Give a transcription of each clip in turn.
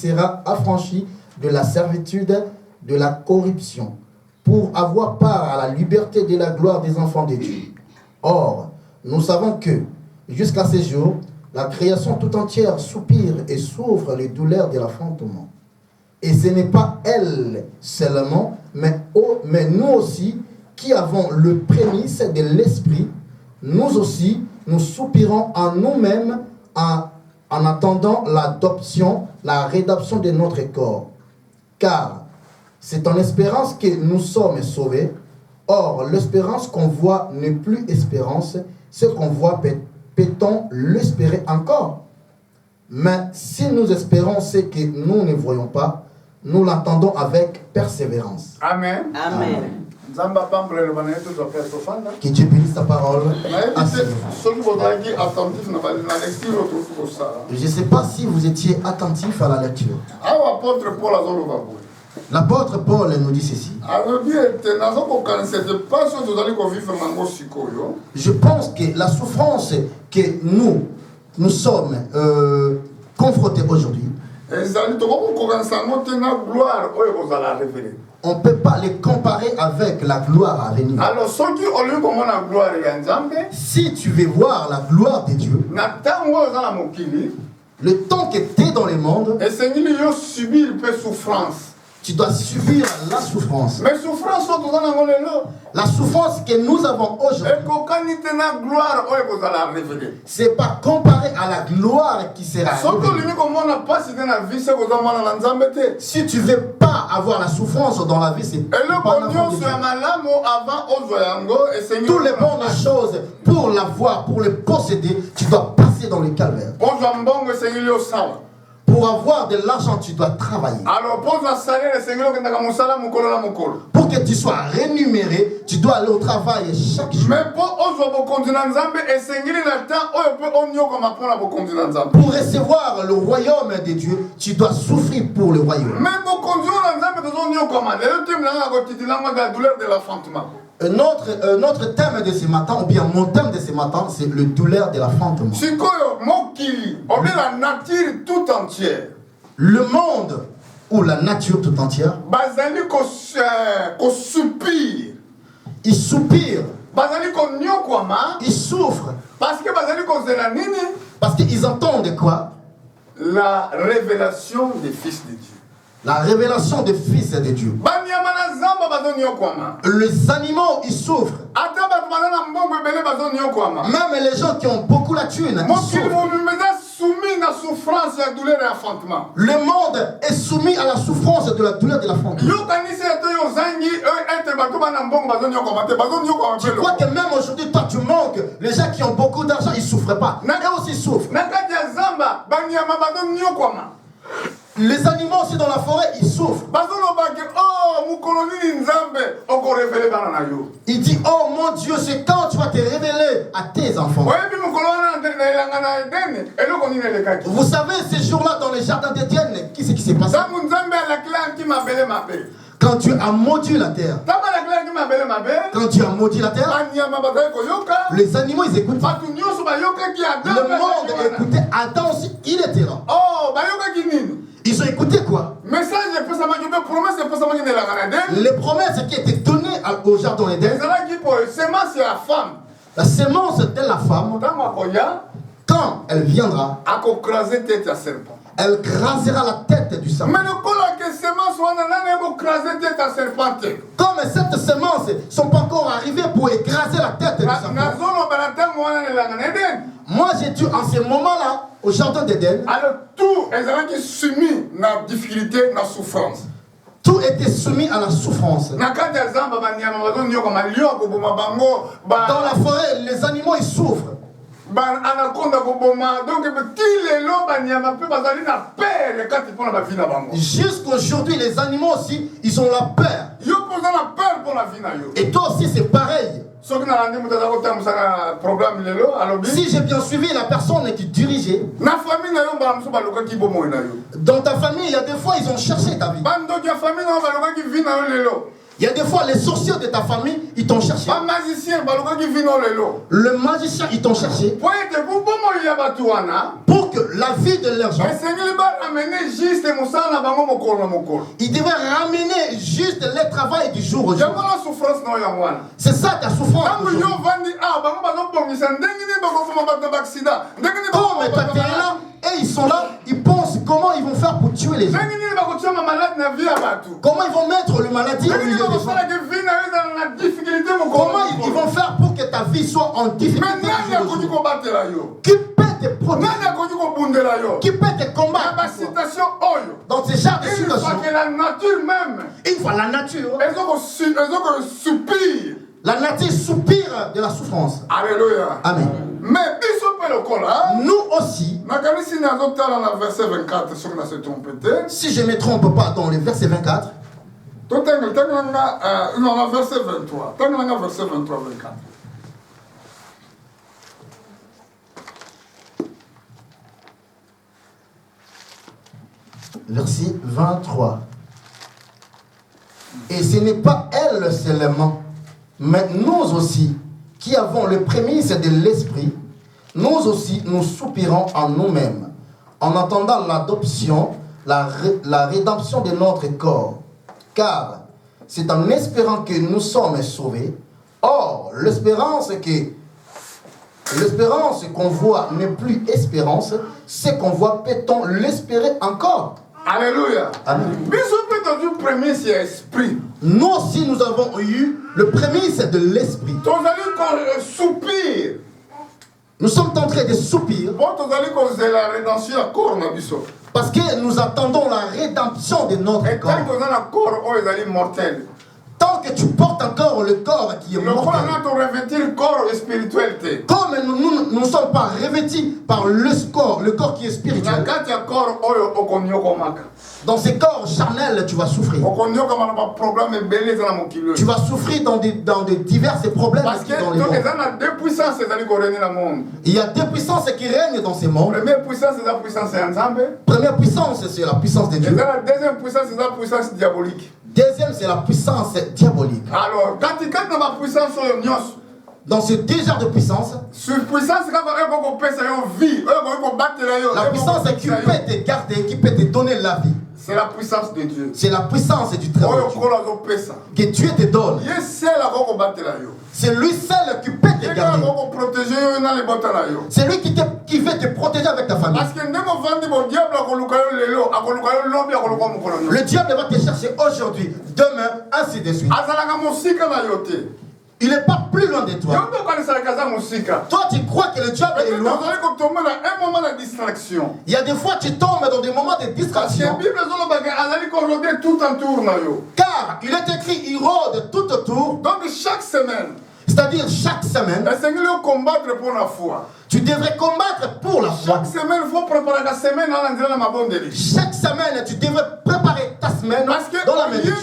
sera affranchi de la servitude de la corruption, pour avoir part à la liberté de la gloire des enfants de Dieu. Or, nous savons que, jusqu'à ce jour, la création tout entière soupire et souffre les douleurs de l'enfantement. Et ce n'est pas elle seulement, mais nous aussi, qui avons le prémisse de l'esprit, nous aussi, nous soupirons en nous-mêmes en attendant l'adoption, la rédemption de notre corps. Car c'est en espérance que nous sommes sauvés. Or, l'espérance qu'on voit n'est plus espérance. Ce qu'on voit, peut-on l'espérer encore? Mais si nous espérons ce que nous ne voyons pas, nous l'attendons avec persévérance. Amen. Amen. Que Dieu bénisse ta parole. Je ne sais pas si vous étiez attentif à la lecture. L'apôtre Paul nous dit ceci. Je pense que la souffrance que nous sommes confrontés aujourd'hui, on ne peut pas les comparer avec la gloire à venir. Alors, si tu veux voir la gloire de Dieu, le temps que tu es dans le monde, tu dois subir la souffrance. Mais souffrance, la souffrance que nous avons aujourd'hui, c'est pas comparé à la gloire qui sera révélée. Si tu veux pas avoir la souffrance dans la vie, c'est pas toutes les bonnes choses, pour l'avoir, pour le posséder, tu dois passer dans le calvaire. Pour avoir de l'argent, tu dois travailler. Alors, pour que tu sois rémunéré, tu dois aller au travail chaque jour. Pour recevoir le royaume de Dieu, tu dois souffrir pour le royaume. Notre thème de ce matin, ou bien mon thème de ce matin, c'est le douleur de l'enfantement. La nature tout entière. Le monde ou la nature tout entière, il soupire, il souffre, parce qu'ils entendent quoi? La révélation des fils de Dieu. La révélation des fils de Dieu. Les animaux, ils souffrent. Même les gens qui ont beaucoup la thune, ils souffrent. Le monde est soumis à la souffrance de la douleur de l'enfantement. Tu crois que même aujourd'hui, toi tu manques. Les gens qui ont beaucoup d'argent, ils ne souffrent pas. Eux aussi souffrent. Les animaux aussi dans la forêt, ils souffrent. Il dit, oh mon Dieu, c'est quand tu vas te révéler à tes enfants. Vous savez, ces jours-là dans les jardins d'Éden, qu'est-ce qui s'est passé? Quand tu as maudit la terre, les animaux ils écoutent. Le monde écoutait. Adam aussi, il était là. Ils ont écouté quoi? Les promesses qui étaient données au jardin d'Éden. La sémence de la femme, quand elle viendra, elle crasera la tête du serpent. Comme cette sémence ne sont pas encore arrivées pour écraser la tête du serpent. Moi j'ai dû en ce moment-là, au jardin d'Éden, alors tout est soumis à la difficulté, à la souffrance. Tout était soumis à la souffrance. Dans la forêt, les animaux ils souffrent. Jusqu'aujourd'hui, les animaux aussi, ils ont la peur. Et toi aussi, c'est pareil. Si j'ai bien suivi la personne qui dirigeait, dans ta famille, il y a des fois, ils ont cherché ta vie. Il y a des fois les sorciers de ta famille, ils t'ont cherché. Un magicien, balokaki vino lelo. Le magicien, ils t'ont cherché Pour être vous, comment il y a batuana? pour que la vie de leurs gens, Mais Seigneur va ramener juste Moussana bango mokolo mokolo. ils devaient ramener juste le travail du jour au Il y a jour. pas la souffrance non yangwana. C'est ça ta souffrance. Quand aujourd'hui. yo vandi bango bazo bongisa ndengini bango fuma bato accident. Ndengini Comme tu es là, et ils sont là, ils pensent comment ils vont faire pour tuer les gens. ndengini bango tia ma malade na vie ya batu. Comment ils vont mettre le maladie au milieu Ndengini des bango gens. sala que vie na yo dans la difficulté mokolo. Comment ils vont faire pour que ta vie soit en difficulté Mais nani du jour au akoki jour. ko batela yo? Qui peut te protéger, Nani akoki ko bundela yo? qui peut te Na combattre ba pour toi. citation oyo. Dans ce genre de Une fois situation. que la nature même Une fois la nature, ezoko soupir. la nature soupire de la souffrance. Alléluia. Amen. Mais biso pe lokola. Nous aussi, nakanisi nazotala na verset 24 soki na se trompe te. si je ne me trompe pas, dans le verset 24, Tanganga non, na verset 23. Tanganga verset 23 24. verset 23. Et ce n'est pas elle seulement, mais nous aussi, qui avons le prémisse de l'esprit, nous aussi, nous soupirons en nous-mêmes, en attendant l'adoption, la rédemption de notre corps. Car c'est en espérant que nous sommes sauvés. Or, l'espérance qu'on voit n'est plus espérance, ce qu'on voit, peut-on l'espérer encore? Alléluia. Amen. Biso pe tozu premier c'est esprit. Nous aussi, nous avons eu le prémisse de l'esprit. Tozali ko soupir. Nous sommes en train de soupir Bon tozali ko la rédemption ya corps na biso. parce que nous attendons la rédemption de notre Et corps. tant que na corps oyo ezali mortel. Tant que tu portes encore le corps qui est Le corps mortel, na to revêtir corps spiritualité. comme nous ne sommes pas revêtis par le corps qui est Na spirituel, kati ya corps oyo okonyokomaka. dans ces corps charnels, tu vas souffrir. Okonyokama na problème ebele eza na mokili. Tu vas souffrir dans des divers problèmes Parce que dans les donc mondes. eza na deux puissances ezali ko régner na monde. Il y a deux puissances qui règnent dans ces mondes. Première puissance c'est la puissance ya Nzambe. Première puissance, c'est la puissance de Dieu. Et la deuxième puissance c'est la puissance diabolique. Deuxième, c'est la puissance diabolique. Alors, quand il y a ma puissance sur le nyos, Dans ce deux genres de puissance, sur puissance quand on peut ça en vie, on battre la puissance qui peut te garder, qui peut te donner la vie, c'est la puissance de Dieu. c'est la puissance du très haut Dieu. Que Dieu te donne. Il est seul à combattre là. C'est lui seul qui peut te Il garder. est protéger dans les bottes là. C'est lui qui veut te protéger avec ta famille. Parce que nous avons dit mon diable a coloqué le lot, a coloqué le lobby, a coloqué mon colonel. Le diable va te chercher aujourd'hui, demain, ainsi de suite. Azalaka musika na yote. Il n'est pas plus loin de toi. Yondo kanisa la kaza musika. Toi, tu crois que le diable est loin. Vous allez tomber dans un moment de distraction. Il y a des fois, tu tombes dans des moments de Parce que distraction. la Bible azali ko rôder tout en tour na yo. Car il est écrit, il rôde tout autour. Donc chaque semaine, C'est-à-dire chaque semaine, le Seigneur doit combattre pour la foi. tu devrais combattre pour la foi. Chaque semaine, il faut préparer la semaine dans l'endroit de ma bonne délice. Chaque semaine, tu devrais préparer ta semaine Parce que dans la main de Dieu.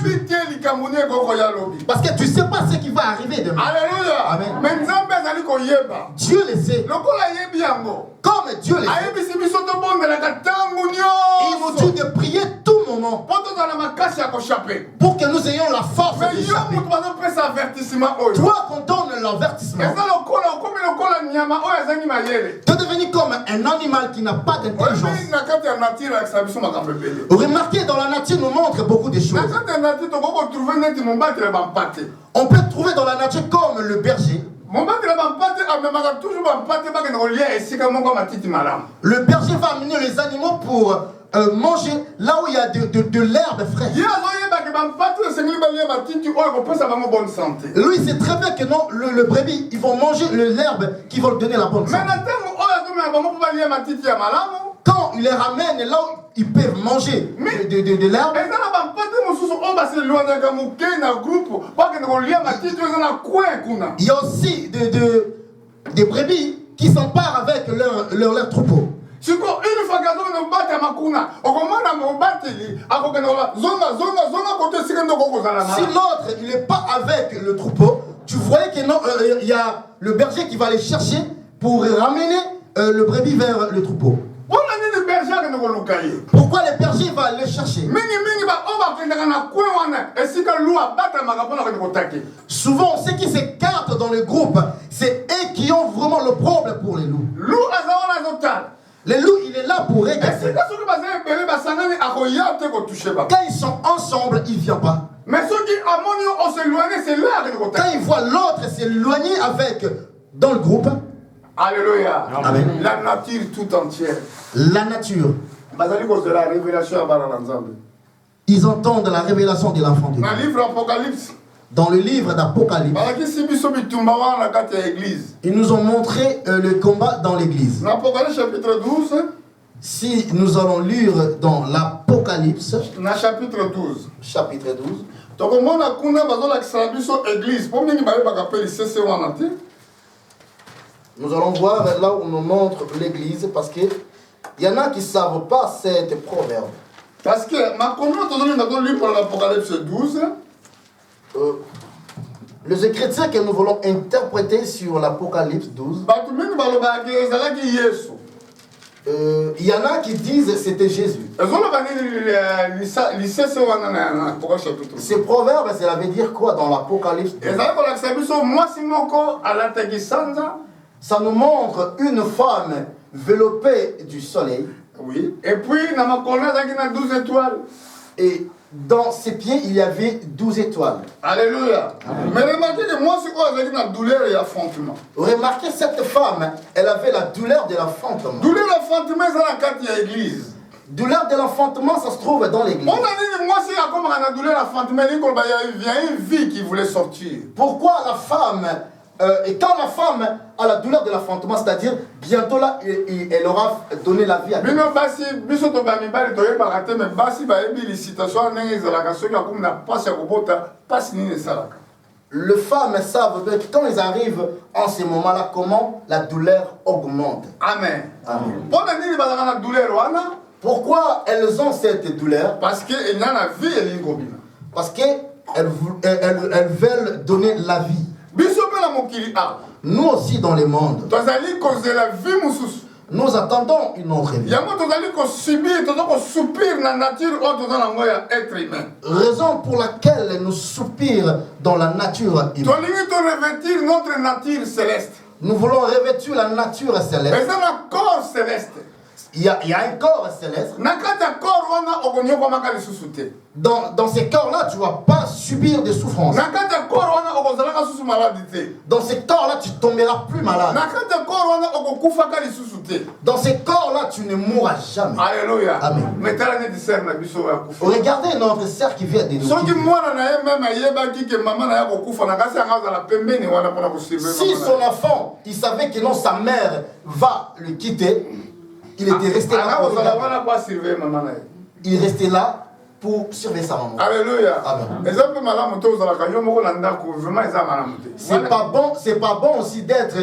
Parce que tu ne sais pas ce qui va arriver demain. Alléluia. Amen. Mais Nzambe azali koyeba. Dieu le sait. Lokola yebi yango. Comme Dieu le sait. Ayebisi biso tobondelaka ntango Il nous nyonso. dit de prier tout moment Po tozala makasi ya kochape. pour que nous ayons la force Mais yo d'échapper. moto bazopesa avertissement oyo. Toi qu'on donne l'avertissement Eza lokola okomi lokola nyama oyo azangi mayele. de devenir comme un animal qui n'a pas d'intelligence. Oyebi na kati ya nature alakisa biso makambo ebele. Remarquez, dans la nature nous montre beaucoup de Na choses. kati ya nature tokoki kotrouve neti mobatela bampate. On peut trouver dans la nature comme le berger. Mobatela bampate amemaka toujours bampate bakende kolia esika moko matiti malamu. Le berger va amener les animaux pour manger là où il y a de l'herbe fraîche. Ye azoyebaki bampate oyo esengeli balia matiti oyo kopesa bango bonne santé. Lui, il sait très bien que non, le brebis, ils vont manger l'herbe qui va lui donner la bonne Mais santé. na ntango oyo azomela bango mpo balia matiti ya malamu, Quand il les ramène là où ils peuvent manger de l'herbe, eza na bampate mosusu oyo baselwandaka moke na groupe bakende kolia matiti oyo eza na coin kuna. il y a aussi des brebis qui s'emparent avec leur troupeau. siko une fois kazokende kobatama kuna okomona mobateli akokende koba zonga kote esika nde okokozala Si l'autre, il n'est pas avec le troupeau, tu voyais que non, il y a le berger qui va aller chercher pour ramener le brebis vers le troupeau. mpona nini berger akende koluka ye. Pourquoi le berger va aller chercher? mingi oyo Souvent, ceux qui s'écartent dans le groupe, c'est eux qui ont vraiment le problème pour les loups. Les loups, il est là pour regarder. Quand ils sont ensemble, il ne vient pas. Mais ceux qui c'est là. Quand ils voient l'autre s'éloigner avec dans le groupe, alléluia. Amen. La nature tout entière. La nature. De la révélation Ils entendent la révélation de l'enfant de Dieu. dans le livre Apocalypse. Dans le livre d'Apocalypse, ils nous ont montré le combat dans l'église. Dans Apocalypse chapitre 12. Si nous allons lire dans l'Apocalypse, Dans chapitre 12. chapitre 12, Donc, on a église. nous allons voir là où on nous montre l'église parce qu'il y en a qui ne savent pas cette proverbe. Parce que, ma commande, dans le livre l'Apocalypse 12, les écritures que nous voulons interpréter sur l'Apocalypse 12, il y en a qui disent que c'était Jésus. Ces proverbes, ça veut dire quoi dans l'Apocalypse 12? Ça nous montre une femme enveloppée du soleil. Oui. Et puis, il y a 12 étoiles. Et dans ses pieds, il y avait 12 étoiles. Alléluia. Amen. Mais remarquez que moi, c'est quoi avec la douleur et l'affrontement. Remarquez cette femme, elle avait la douleur de l'enfantement. Douleur et l'affrontement, c'est la carte de l'église. Douleur de l'enfantement, ça se trouve dans l'église. On a dit, moi, c'est comme la douleur et l'affrontement, il y a une vie qui voulait sortir. Pourquoi la femme, et quand la femme a la douleur de l'enfantement, c'est-à-dire bientôt là, elle aura donné la vie à quelqu'un. Les femmes savent que quand ils arrivent en ce moment-là, comment la douleur augmente. Amen. Amen. Pourquoi elles ont cette douleur? Parce qu'elles n'ont la vie et l'ingobina. Parce qu'elles veulent donner la vie. Nous aussi dans le monde, nous attendons une autre vie. Raison pour laquelle nous soupirons dans la nature humaine. Notre nature céleste. Nous voulons revêtir la nature céleste. Mais c'est un corps céleste. Il y a un corps céleste. Dans ces corps-là, tu ne vas pas subir de souffrance. Dans ces corps-là, tu ne tomberas plus malade. Dans ces corps-là, tu ne mourras jamais. Alléluia. Amen. Regardez notre sœur qui vient de nous quitter. Si son enfant, il savait que non, sa mère va le quitter, il était resté là pour il restait là pour surveiller sa maman. Alléluia. Amen. C'est pas bon aussi d'être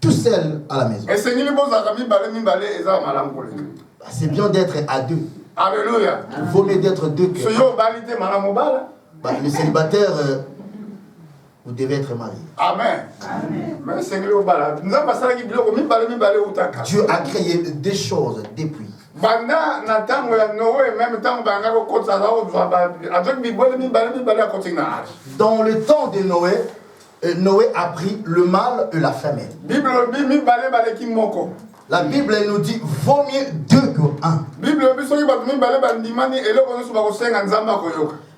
tout seul à la maison. C'est bien d'être à deux. Alléluia. Il vaut mieux d'être deux que. Les célibataires, vous devez être mariés. Amen. Dieu a créé des choses depuis. Dans le temps de Noé, Noé a pris le mâle et la femelle. La Bible nous dit vaut mieux deux que un.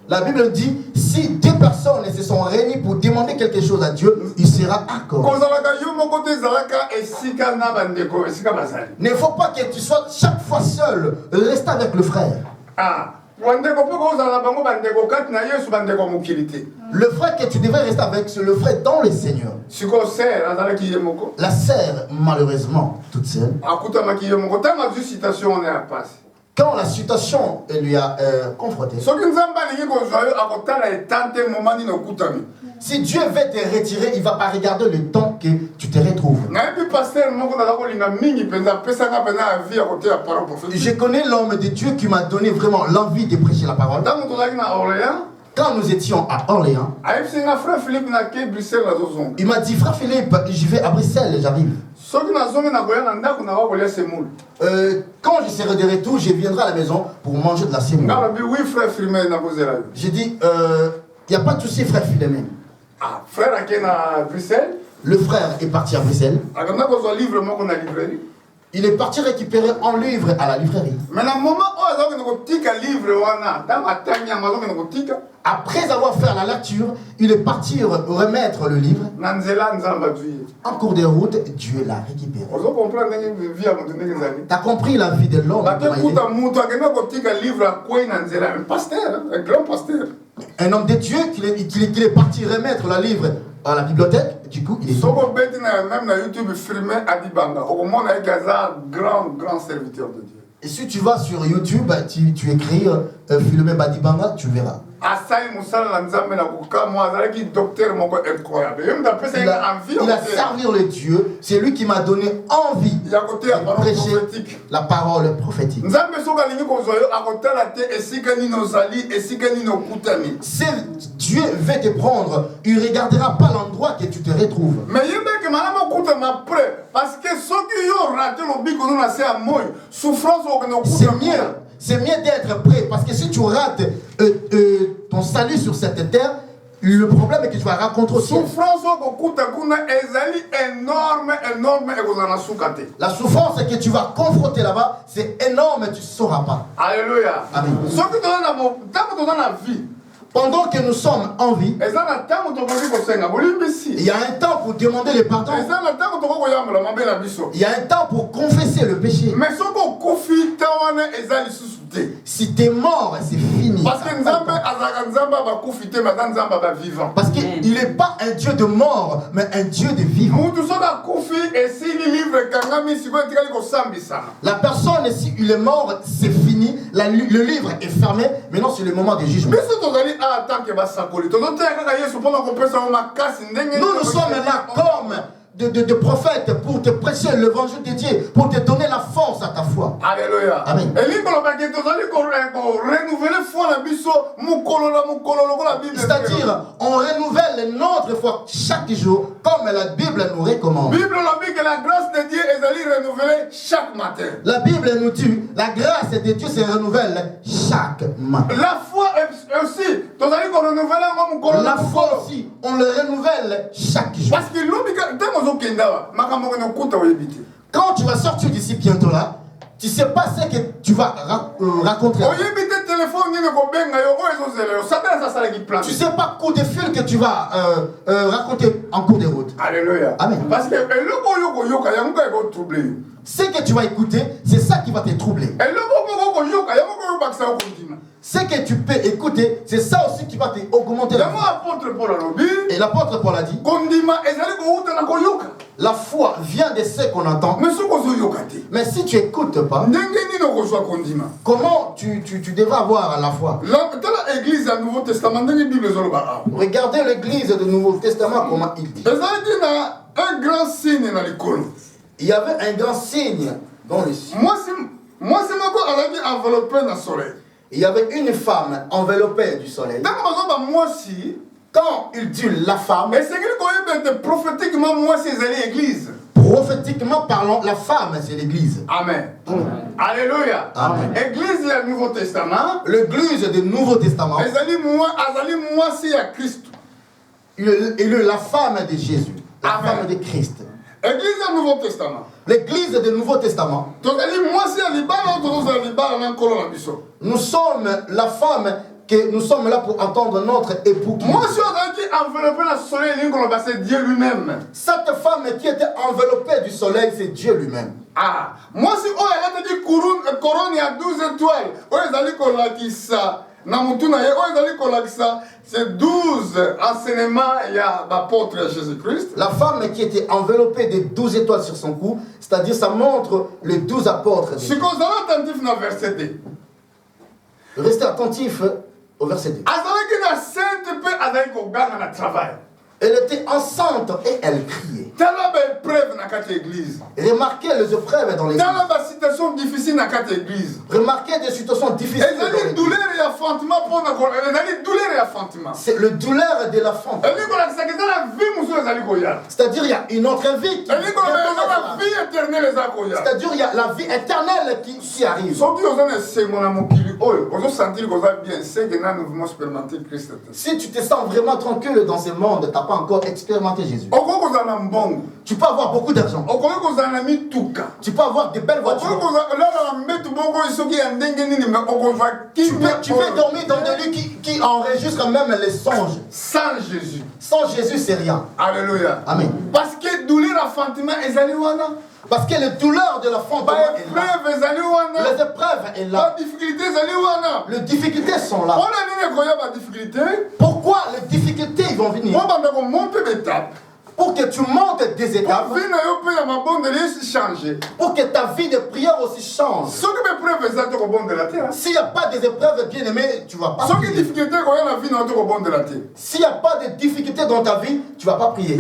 La Bible dit si deux personnes se sont réunies pour demander quelque chose à Dieu, il sera accordé. Il ne faut pas que tu sois chaque fois seul. Reste avec le frère. Le frère que tu devrais rester avec, c'est le frère dans le Seigneur. La sœur, malheureusement, toute seule. Quand la situation lui a confronté, si Dieu veut te retirer, il ne va pas regarder le temps que tu te retrouves. Je connais l'homme de Dieu qui m'a donné vraiment l'envie de prêcher la parole. Quand nous étions à Orléans, ayebisinga frère Philippe nake Bruxelles nazozonga. il m'a dit, frère Philippe, j'y vais à Bruxelles, j'arrive. Soki nazongi nakoya na ndako na kolia semoule. Quand je serai de retour, je viendrai à la maison pour manger de la semoule. Ngalobi oui frère Philomène nakozela. J'ai dit, il n'y a pas de souci, frère Philomène. Ah, frère ake na Bruxelles. Le frère est parti à Bruxelles. Akanda kozwa livre moko na librairie. Il est parti récupérer un livre à la librairie. Mais na moment oyo azokende kotika livre wana ntango atangi yango azokende kotika. Après avoir fait la lecture, il est parti remettre le livre. Na nzela nzambe azwi ye. En cours de route, Dieu l'a récupéré. Ozo comprendre ndenge vie ya moto ndenge ezali. Tu as compris la vie de l'homme. Bakekuta mutu akenda kotika livre akwei na nzela. Un pasteur, un grand pasteur. Un homme de Dieu qu'il est parti remettre le livre à la bibliothèque. Du coup, il est Soko beti na même na YouTube filmé Adibanga. Okomona ekaza grand serviteur de Dieu. Et si tu vas sur YouTube, tu écris Philomène Badibanga, tu verras. Asai musala na nzambe na kokamwa azalaki docteur moko incroyable. Yem d'apesa Il a servi le Dieu. C'est lui qui m'a donné envie ya côté ya parole prêcher prophétique. la parole prophétique. Nzambe soka lingi kozwa yo akotala te esika nini ozali esika nini okutami. Si Dieu veut te prendre, il ne regardera pas l'endroit que tu te retrouves. Mais yebeke malama okutama près parce que soki yo raté lobiko no na se ya moyo souffrance okende okutama. C'est mieux d'être prêt parce que si tu rates ton salut sur cette terre, le problème est que tu vas rencontrer aussi. Souffrance okuta kuna ezali énorme ekozana sukate. La souffrance que tu vas confronter là-bas, c'est énorme, tu ne sauras pas. Alléluia. Amen. Soki tozana ntango toza na vie. Pendant que nous sommes en vie, eza na ntango tokoki kosenga bolimbisi. il y a un temps pour demander le pardon. eza na ntango tokoki koyambola mabe na biso. Il y a un temps pour confesser le péché. Mais soki okufi ntan wana eza lisusu te. Si tu es mort, c'est fini. Parce que nzambe azalaka nzambe abakufi te mais aza nzambe abavivant. Parce qu'il n'est pas un Dieu de mort, mais un Dieu de vivant. mutu soki akufi esili livre ekangami sikoyo etikali kosambisama. La personne, si il est mort, c'est fini. Le livre est fermé. Maintenant, c'est le moment du jugement. biso tozali a atanke basakoli tozoteya kaka yesu mpona kopesa yo makasi ndenge Nous sommes là comme de prophètes pour te prêcher l'évangile de Dieu, pour te donner la force à ta foi. Alléluia. Amen. elingi kolobaki tozali korenouveler foi na biso mokolo na mokolo lokola bible. C'est-à-dire, on renouvelle notre foi chaque jour, comme la Bible nous recommande. bible lobi que la grâce de Dieu ezali renouvelée chaque matin. La Bible nous dit, la grâce de Dieu se renouvelle chaque matin. La foi aussi tozali korenouveler yango mokolo na La foi mokolo. aussi, on le renouvelle chaque jour. Parce que lobi ntango ozokenda wa makambo okende okuta oyebi te. Quand tu vas sortir d'ici bientôt là, tu ne sais pas ce que tu vas raconter. oyebi te téléphone nini kobenga yo oyo ezozela yo satana asalaki plan. Tu ne sais pas coup de fil que tu vas raconter en cours de route. Alléluia. Amen. Parce que eloko oyo koyoka yango ka ekotrouble yo. Ce que tu vas écouter, c'est ça qui va te troubler. eloko moko koyoka yango koyobakisa yo kondima. Ce que tu peux écouter, c'est ça aussi qui va te augmenter la yango foi. apôtre Paul alobi Et l'apôtre Paul a dit, kondima ezali kowuta na koyoka. la foi vient de ce qu'on entend. mais soki ozoyoka te Mais si tu n'écoutes pas, ndenge nini okozwa kondima. comment tu devras avoir la foi? tala église ya nouveau testament ndenge bible ezoloba awa. Regardez l'église du Nouveau Testament, comment il dit. ezalaki na un grand signe na likolo. Il y avait un grand signe dans le ciel. mwasi moko azalaki enveloppé na soleil. Il y avait une femme enveloppée du soleil. ntango bazoba mwasi Quand il dit la femme, esengeli koyeba ete prophétiquement mwasi ezali église. prophétiquement parlant, la femme, c'est l'église. Amen. Alléluia. Amen. Église du Nouveau Testament. L'église du Nouveau Testament, azali mwasi ya Christ. la femme de Jésus, la Amen. femme de Christ. Église du Nouveau Testament. L'église du Nouveau Testament, tozali mwasi ya libala tozozala libala na nkolo na biso. nous sommes la femme que nous sommes là pour entendre notre époux. mwasi oyo azalaki enveloppé na soleil elingi koloba c'est Dieu lui-même. Cette femme qui était enveloppée du soleil, c'est Dieu lui-même. Ah, mwasi oyo alataki corone ya 12 étoiles oyo ezali kolakisa na mutu na ye oyo ezali kolakisa c'est 12 enseignements ya bapôtre ya Jésus-Christ. La femme qui était enveloppée de 12 étoiles sur son cou, c'est-à-dire ça montre les 12 apôtres. sikoyo ozala attentif na verset 2. Restez attentif au verset 2. azalaki na sainte mpe azalaki koganga na travail. Elle était enceinte et elle criait. tala baépreuve na kati ya église. Remarquez les épreuves dans l'église. tala basituation difficile na kati ya église. Remarquez des situations difficiles dans ezali l'église. douleur ya affrontement mpona ezali douleur y'affrontement. C'est le douleur de l'enfant. C'est-à-dire il y a une autre vie qui c'est-à-dire il y a la vie éternelle qui arrive. Si tu te sens vraiment tranquille dans ce monde, tu n'as pas encore expérimenté Jésus. Tu peux avoir beaucoup d'argent. Tu peux avoir de belles voitures. Tu peux dormir dans des lits qui enregistrent même les songes. Sans Jésus. Sans Jésus, c'est rien. Alléluia. Amen. Parce que douleur affrontement ezaliwana. Parce que les douleurs de l'enfant les épreuves est là. Les difficultés ezaliwana. Les difficultés sont là. Pourquoi les difficultés ils vont venir? Pour que tu montes des étapes. Pour que ta vie de prière aussi change. S'il n'y a pas des épreuves bien aimées, tu ne vas pas prier. S'il n'y a pas de difficultés dans ta vie, tu ne vas pas prier.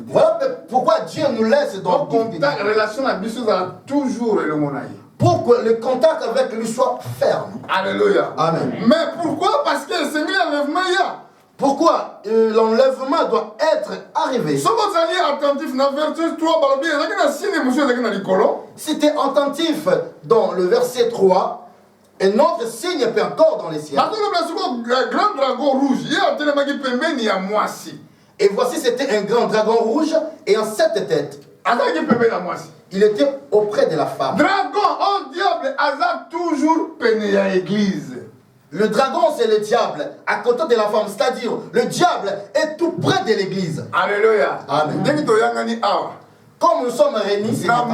Voilà pourquoi Dieu nous laisse dans la relation avec Dieu toujours le monnaie. Pour que le contact avec lui soit ferme. Alléluia. Amen. Mais pourquoi? Parce que le Seigneur l'enlèvement il y a. Pourquoi l'enlèvement doit être arrivé? Si tu es attentif dans le verset 3, un autre signe peut encore dans les cieux. Et voici c'était un grand dragon rouge et en 7 têtes. Il était auprès de la femme. Dragon, oh diable, Aza toujours péné à l'église. Le dragon, c'est le diable, à côté de la femme. C'est-à-dire, le diable est tout près de l'église. Alléluia. Amen. Comme nous sommes réunis dans le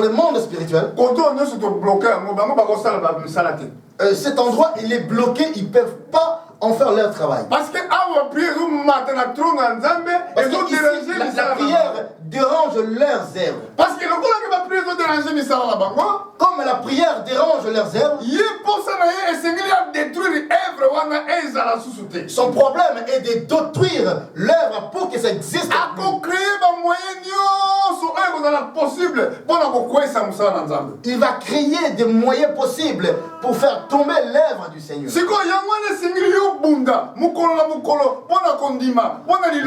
monde spirituel, cet endroit, il est bloqué, ils ne peuvent pas en faire leur travail. Parce que la prière dérange leurs œuvres. Parce que comme la prière dérange leurs œuvres, son problème est de détruire l'œuvre pour que ça existe. Il va créer des moyens possibles pour faire tomber l'œuvre du Seigneur.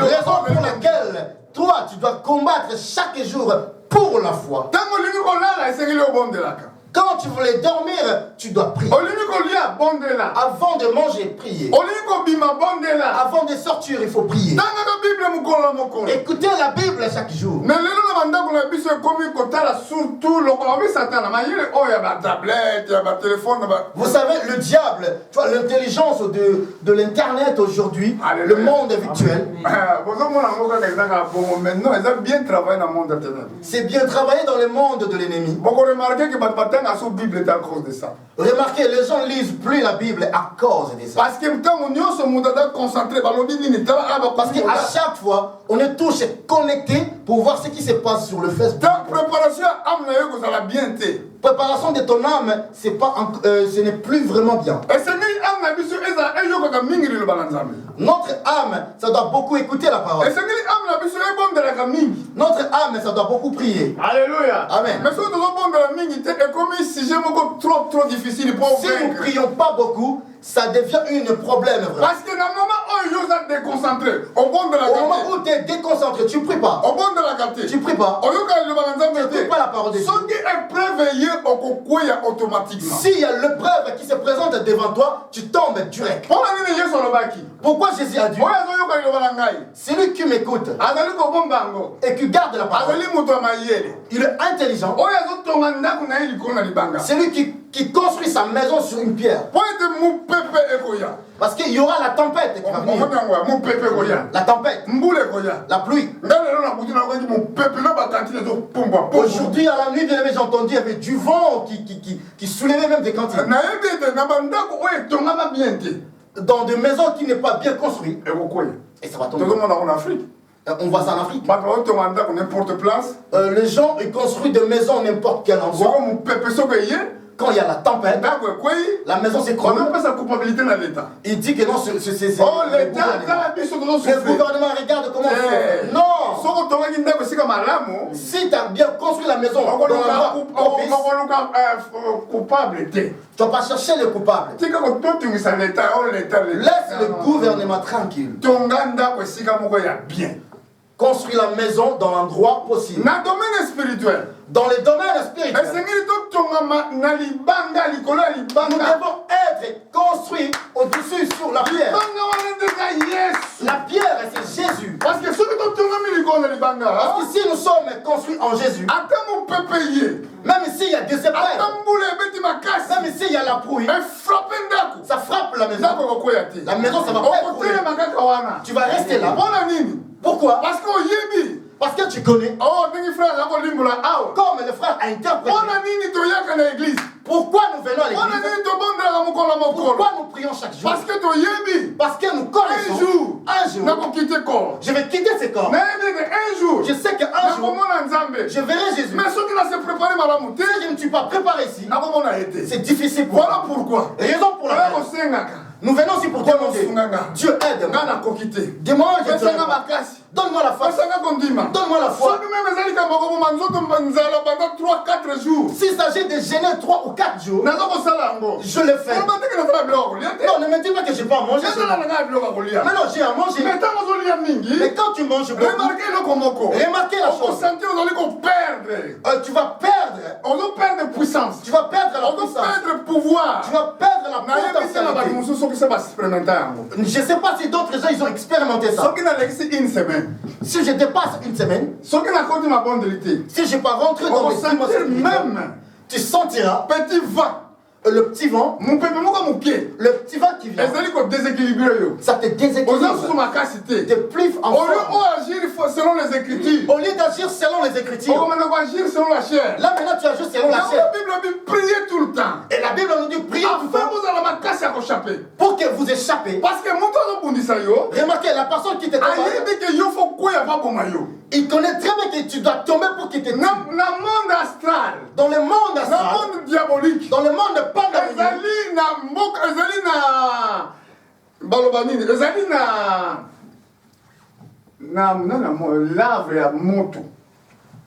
Raison pour laquelle toi tu dois combattre chaque jour pour la foi. Quand tu voulais dormir, tu dois prier. Avant de manger, prier. Avant de sortir, il faut prier. Écoutez la Bible chaque jour. Vous savez, le diable, tu vois, l'intelligence de l'internet aujourd'hui, le monde virtuel. C'est bien travaillé dans le monde de l'ennemi. Remarquez, les gens lisent plus la Bible à cause de ça. Parce qu'à chaque fois, on est tous connectés pour voir ce qui se passe sur le Facebook. Préparation de ton âme, ce n'est plus vraiment bien. Notre âme, ça doit beaucoup écouter la parole. Notre âme, ça doit beaucoup prier. Alléluia. Amen. Si nous ne prions pas beaucoup, ça devient un problème. Parce que dans le moment où ils sont déconcentrés, au moment où tu es déconcentré, tu ne pries pas. Tu ne pries pas. Tu n'écoutes pas la parole de Dieu. S'il y a l'épreuve qui se présente devant toi, tu tombes direct. Pourquoi Jésus a dit? Celui qui m'écoute et qui garde la parole, il est intelligent. Celui qui construit sa maison sur une pierre. Parce qu'il y aura la tempête qui va venir. La tempête, la pluie. Aujourd'hui, à la nuit, j'ai entendu, il y avait du vent qui soulevait même des cantines. Dans des maisons qui n'est pas bien construites. Et ça va tomber. On voit ça en Afrique. N'importe place. Les gens ils construisent des maisons n'importe quel endroit. quand il y a la tempête, la maison s'écroule. On n'a pas sa culpabilité dans l'État. Il dit que non, c'est oh, l'État, le gouvernement regarde comment on fait. Non. Si tu as bien construit la maison, tu ne vas pas chercher le coupable. Laisse le gouvernement tranquille. Construis la maison dans l'endroit possible. Dans le domaine spirituel. Dans les domaines spirituels. Nous devons être construits au-dessus sur la pierre. La pierre, c'est Jésus. Parce que si nous sommes construits en Jésus, même s'il y a des épreuves, même s'il y a la pluie, ça frappe la maison. La maison, ça va pas écrouler. Tu vas rester là. Pourquoi? Parce que tu connais. Comme le frère a interprété. Pourquoi nous venons à l'église? Pourquoi nous prions chaque jour? Parce que nous connaissons. Un jour, je vais quitter ce corps. Je sais qu'un jour, je verrai Jésus. Mais ceux qui ne se préparent pas si je ne suis pas préparé ici, c'est difficile. Voilà pourquoi. Raison pour laquelle nous venons aussi pour demander. Dieu aide-moi. Demande, donne-moi la foi. Donne-moi la foi. S'il s'agit de gêner 3 ou 4 jours, je le fais. Non, ne me dis pas que je n'ai pas à manger. Mais non, j'ai à manger. Mais quand tu manges beaucoup, remarquez la chose. Tu vas perdre puissance. Tu vas perdre la puissance. Perdre pouvoir. Tu vas perdre la potentialité. Je ne sais pas si d'autres gens ils ont expérimenté ça. Si je dépasse une semaine, si je ne pas rentrer dans les même, tu sentiras petit vent. Le petit vent, le petit vent qui vient, ça te déséquilibre. Te prive en forme. Au lieu d'agir selon les Écritures, là maintenant tu agis selon la chair. Et la Bible nous dit prier tout le temps pour que vous échappez. Remarquez, la personne qui te tombe, il connaît très bien que tu dois tomber pour qu'il te tue. Dans le monde astral, dans le monde diabolique, dans le monde pandémique,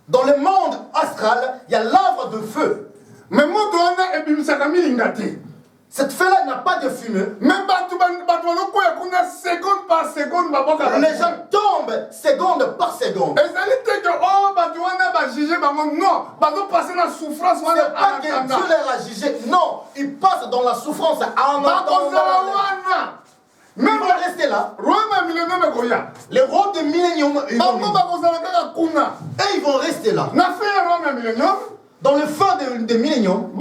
dans le monde astral, il y a l'arbre de feu. Mais moto cette feu-là n'a pas de fumée. Même seconde par seconde, les gens tombent seconde par seconde. C'est pas que Dieu leur a jugé. Non, ils passent dans la souffrance en attendant. Même ils vont rester là. Les rois de millénium, et ils vont rester là. Dans le feu de millénium,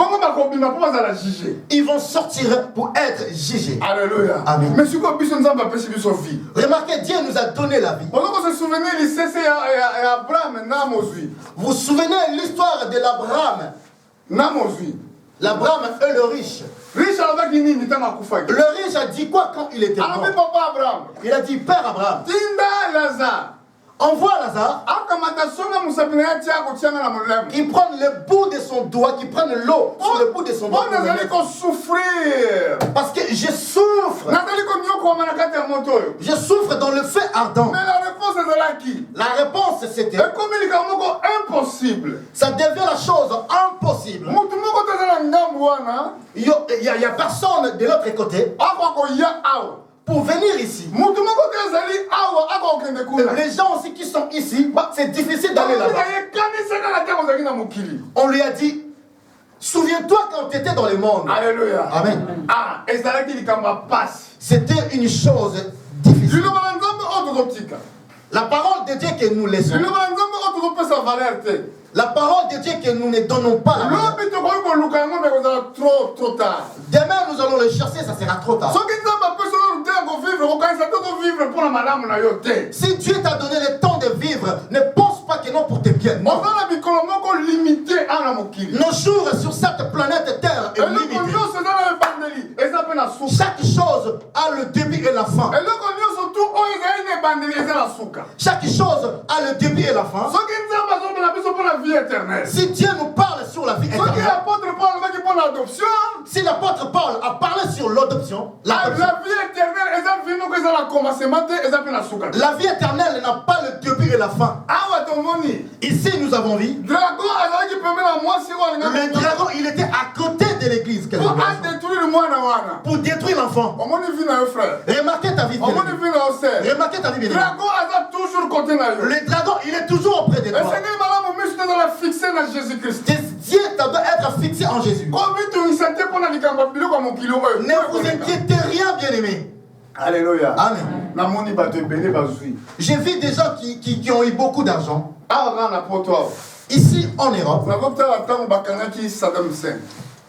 ils vont sortir pour être jugés. Alléluia. Amen. Mais vie. Remarquez, Dieu nous a donné la vie. Vous vous souvenez de l'histoire de l'Abraham? L'Abraham est le riche. Le riche a dit quoi quand il était mort? Il a dit, Père Abraham, envoie Lazare, qui prenne le bout de son doigt, qui prenne l'eau sur le bout de son doigt. Parce que je souffre. Je souffre dans le feu ardent. Mais la réponse est qui? La réponse c'était impossible. Ça devient la chose impossible. Il n'y a personne de l'autre côté pour venir ici. Les gens aussi qui sont ici, c'est difficile d'aller là-bas. On lui a dit, souviens-toi quand tu étais dans le monde. Alléluia. Amen. C'était une chose difficile. La parole de Dieu que nous laissons. La parole de Dieu que nous ne donnons pas la valeur. Demain nous allons le chercher, ça sera trop tard. Si Dieu t'a donné le temps de vivre, ne pense pas que non pour tes biens. Nos jours sur cette planète Terre est limité. Chaque chose a le début et la fin. Chaque chose a le début et la fin. la vie éternelle. Si Dieu nous parle sur la vie Ce que éternelle, l'apôtre Paul va pour l'adoption, si l'apôtre Paul a parlé sur l'adoption, la vie éternelle, ils ont vu que ça a commencé maintenant, ils ont fait la souka. la vie éternelle n'a pas le début et la fin. Ah ouais, ton moni. Ici, nous avons vu, Dragon, alors qui permet la moi si on le dragon, il était à côté de l'église. pour détruire le moine wana. Pour détruire l'enfant. On m'a vu dans un frère. Remarquez ta vie. On m'a vu dans un sœur. Remarquez ta vie, bien. Dragon a toujours côté là. Le dragon, il est toujours auprès de Et toi. Seigneur madame, mais je dans la fixer dans Jésus-Christ. Dieu doit être fixé en Jésus. Combien tu santé pour la licambabilo comme mon kilo. Ne vous inquiétez rien, bien-aimé. Alléluia. Amen. Na moni ba te béné ba zui. J'ai vu des gens qui ont eu beaucoup d'argent. Ah on a pour toi. Ici en Europe. Na kopta la tango bakanga ki Saddam Hussein.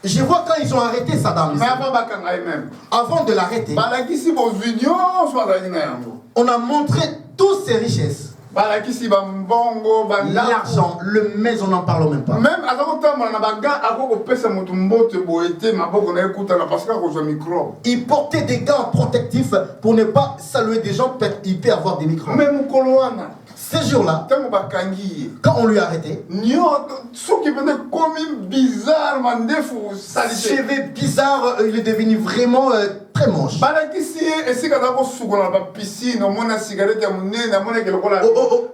Je vois quand ils ont arrêté Saddam Mais Hussein. avant bakanga même. Avant de l'arrêter, Balaki si bo union soit la ina yango. on a montré toutes ses richesses. Balaki si ba mbongo ba L'argent, le maison, on n'en parle même pas. même azakota mona na baga akoko pesa mutu mbote boete maboko na ekuta na parce que ko jo micro. Il portait des gants protectifs pour ne pas saluer des gens, il peut avoir des microbes. Même koloana. Ces jours-là, Tango bakangi. quand on lui a arrêté, Nyo ce qui venait comme bizarre mandefu salité. cheveux bizarres, il est devenu vraiment très moche. Balaki si esika na ko sukola ba piscine omona cigarette ya munene amona ke lokola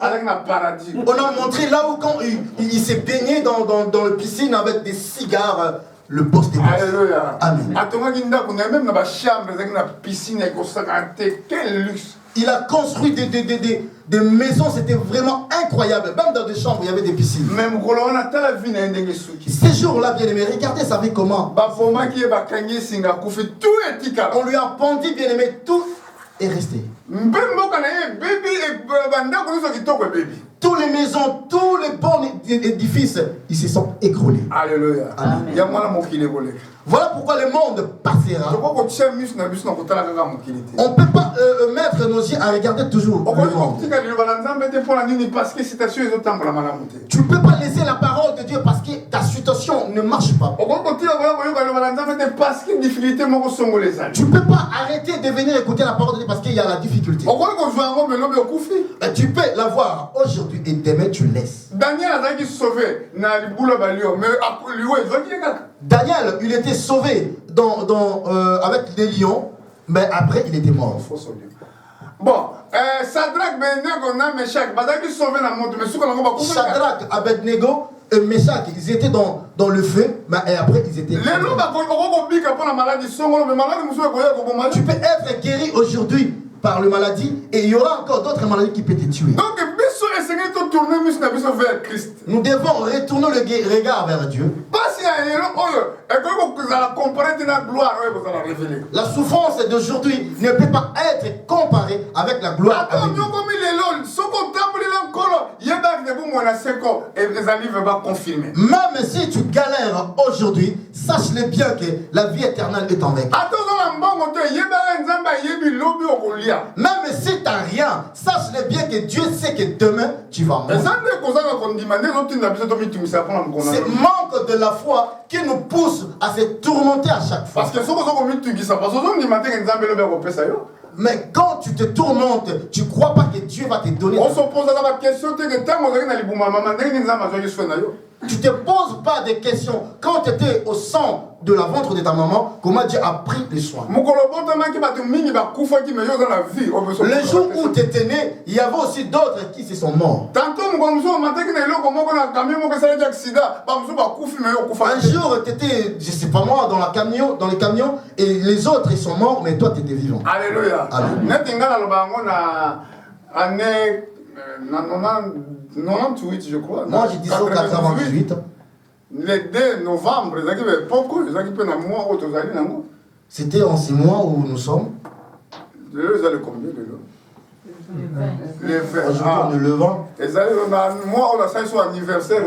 avec na paradis. On a montré là où quand il s'est baigné dans le piscine avec des cigares, le boss des boss. Alléluia. Amen. Atonga kinda kuna même na ba chambre avec na piscine ko sakante quel luxe. Il a construit des maisons, c'était vraiment incroyable. Même dans des chambres, il y avait des piscines. Même kolona tala vie na ndenge suki. Ces jours-là, bien aimé, regardez sa vie comment. Ba foma ki ba kangi singa kufi tout etika. On lui a pendu, bien aimé, tout est resté. Mbembo kana ye baby e banda ko so kitoko baby. Toutes les maisons, tous les bons édifices, ils se sont écroulés. Alléluia. Amen. Ya mwana mokile kole. Voilà pourquoi le monde passera. Toko ko tia mus na biso na kotala kaka mokile te. On ne peut pas mettre nos yeux à regarder toujours le monde. Parce que citation est autant pour la malamouté. Tu ne peux pas laisser la parole de Dieu parce que ta situation ne marche pas. Parce que difficulté moko songo les âges. Tu ne peux pas arrêter de venir écouter la parole de Dieu parce qu'il y a la difficulté. Tu peux l'avoir aujourd'hui et demain tu laisses. Daniel a été sauvé na libula balio mais lui Daniel, il était sauvé avec les lions, mais après il était mort. Bon, Shadrach, Abednego, Meshach, bazaki sauvé na monde mais sous qu'on a Shadrach, Abednego et Meshach, ils étaient dans le feu, mais et après ils étaient. Tu peux être guéri aujourd'hui par le maladie et il y aura encore d'autres maladies qui peuvent te tuer. Donc, vers Christ. Nous devons retourner le regard vers Dieu. La souffrance d'aujourd'hui ne peut pas être comparée avec la gloire. Même si tu galères aujourd'hui, sache-le bien que la vie éternelle est en vaincu. Même si tu n'as rien, sache-le bien que Dieu sait que demain tu vas mourir. C'est le manque de la foi qui nous pousse à se tourmenter à chaque fois. Mais quand tu te tourmentes, tu ne crois pas que Dieu va te donner. On se pose la question que tu ne te poses pas de questions. Quand tu étais au sang de la ventre de ta maman, comment Dieu a pris les soins. Le jour où tu étais né, il y avait aussi d'autres qui se sont morts. Un jour, tu étais, je ne sais pas moi, dans les camions, et les autres ils sont morts, mais toi tu étais vivant. Alléluia. Année 98, je crois. Moi, je dis 98. Le 2 novembre, c'était en 6 mois où nous sommes. Le 20. Aujourd'hui, on est le 20. Moi, on a ça sur anniversaire.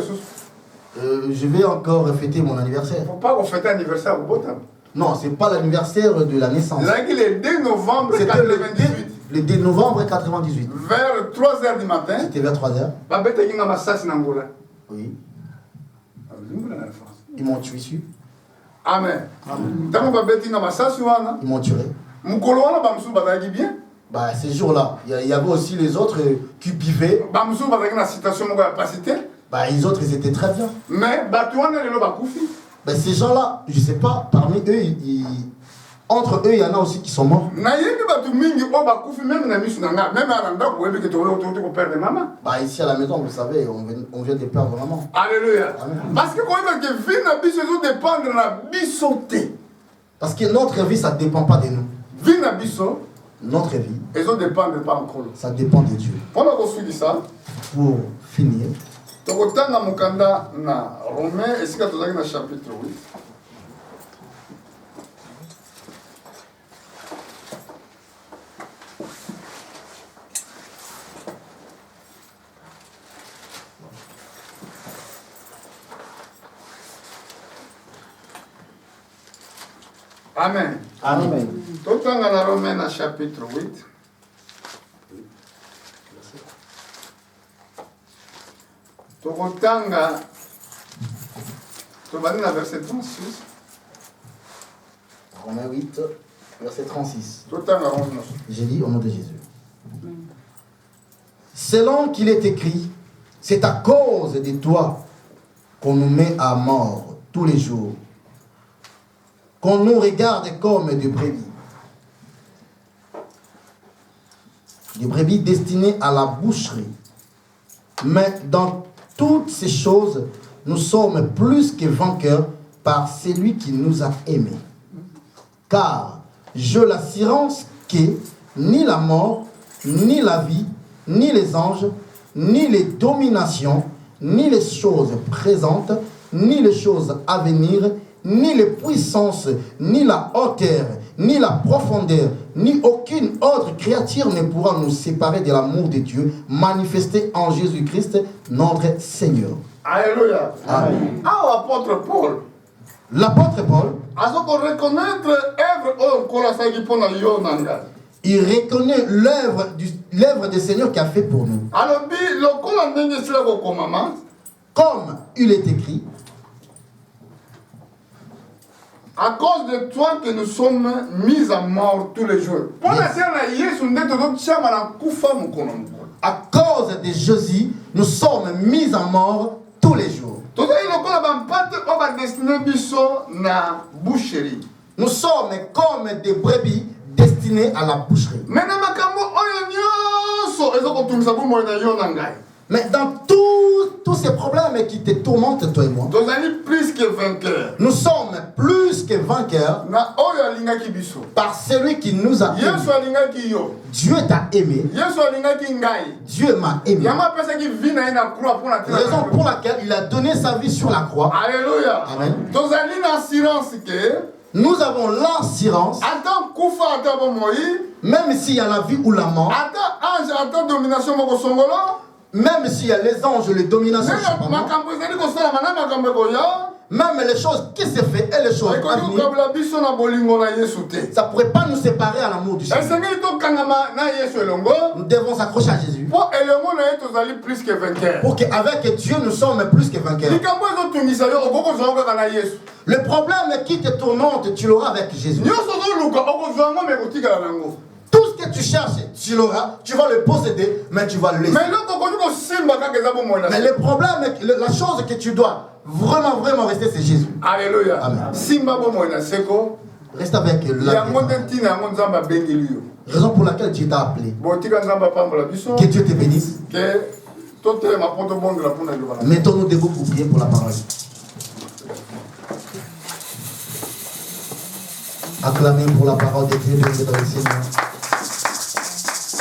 Je vais encore fêter mon anniversaire. Il ne faut pas qu'on fête anniversaire au Botam. Non, ce n'est pas l'anniversaire de la naissance. Le 2 novembre 98. Le 2 novembre 98. Vers 3h du matin. C'était vers 3h. Oui. Ils m'ont tué dessus. Amen. Ils m'ont tué. Bah, ces jours-là, il y avait aussi les autres qui buvaient. Bah, les autres, ils étaient très bien. Mais Batouane lelo bakufi. Ben, ces gens-là, je ne sais pas, parmi eux, entre eux, il y en a aussi qui sont morts. Na yebi batu mingi o bakufi même na misu na nga, même aranda ko yebi que to perdre maman. Bah, ici à la maison, vous savez, on vient de perdre maman. Alléluia. Amen. Parce que quand il va que vie na biso zo dépendre na biso te. Parce que notre vie, ça ne dépend pas de nous. Vie na biso, Notre vie, ils ont dépendre pas encore. ça dépend de Dieu. Pendant qu'on suit ça, Pour finir, tokotanga mukanda na Romain esika tozaki na chapitre 8. Amen. Amen. Totanga na Romain na chapitre 8. Tokotanga tobandi na verset 36. Romains 8, verset 36. Totanga Romain. J'ai dit au nom de Jésus. Selon qu'il est écrit, c'est à cause de toi qu'on nous met à mort tous les jours, qu'on nous regarde comme des brebis destinées à la boucherie. Mais dans toutes ces choses, nous sommes plus que vainqueurs par celui qui nous a aimés. Car j'ai l'assurance que ni la mort, ni la vie, ni les anges, ni les dominations, ni les choses présentes, ni les choses à venir, ni les puissances, ni la hauteur, ni la profondeur, ni aucune autre créature ne pourra nous séparer de l'amour de Dieu manifesté en Jésus-Christ, notre Seigneur. Alléluia. Amen. Ah, apôtre Paul. L'apôtre Paul, Azo ko reconnaître œuvre o kola sa ki pona yo nanga. il reconnaît l'œuvre du Seigneur qui a fait pour nous. Alors bi lokola ndenge sila ko komama. Comme il est écrit, À cause de toi que nous sommes mis à mort tous les jours. Pour la terre na Yesu ndeto do chama na kufa mukono mukono. à cause de Jésus, nous sommes mis en mort tous les jours. Toto lokola ba mpate o ba destiné biso na boucherie. Nous sommes comme des brebis destinés à la boucherie. Mais na makambo oyo nyonso ezo ko tumisa bo moyo na yo na ngai. Mais dans tous ces problèmes qui te tourmentent, toi et moi, Tozali plus que vainqueurs. nous sommes plus que vainqueurs Na oyo alingaki biso. par celui qui nous a aimés. Yesu alingaki yo. Dieu t'a aimé, Yesu alingaki ngai. Dieu m'a aimé. Yama pesa ki vie na ye na croix pour la terre. Raison pour laquelle il a donné sa vie sur la croix. Alléluia. Amen. Tozali na assurance que Nous avons l'assurance, ata kufa ata bomoi, même s'il y a la vie ou la mort, ata ange ata domination moko songolo, même s'il y a les anges, les dominations, je sais pas moi, makambo ezali kosala na makambo ekoya, même les choses qui se fait et les choses à ekoki venir, kokabela biso na bolingo na Yesu te. ça ne pourrait pas nous séparer à l'amour du Seigneur. Esengeli tokangama na Yesu elongo, Nous devons s'accrocher à Jésus. po elongo na ye tozali plus que vainqueur. Pour qu'avec Dieu, nous sommes plus que vainqueurs. likambo ezotungisa yo okokozwa kaka na Yesu. Le problème qui te tourmente, tu l'auras avec Jésus. Nyonso ozoluka okozwa yango me kotikala nango. Tout ce que tu cherches, tu l'auras, tu vas le posséder, mais tu vas le laisser. Mais eloko okoki kosimba kaka eza bomoi na Mais le problème, la chose que tu dois vraiment rester, c'est Jésus. Alléluia. Amen. Simba bomoi na seko. Reste avec la yango nde ntina yango nzambe abengeli yo. raison pour laquelle Dieu t'a appelé. botika nzambe apambola biso Que Dieu te bénisse. ke totelema mpo tobondela mpona liloba na Mettons-nous debout pour prier pour la parole. Acclamez pour la parole de Dieu, béni dans le Seigneur.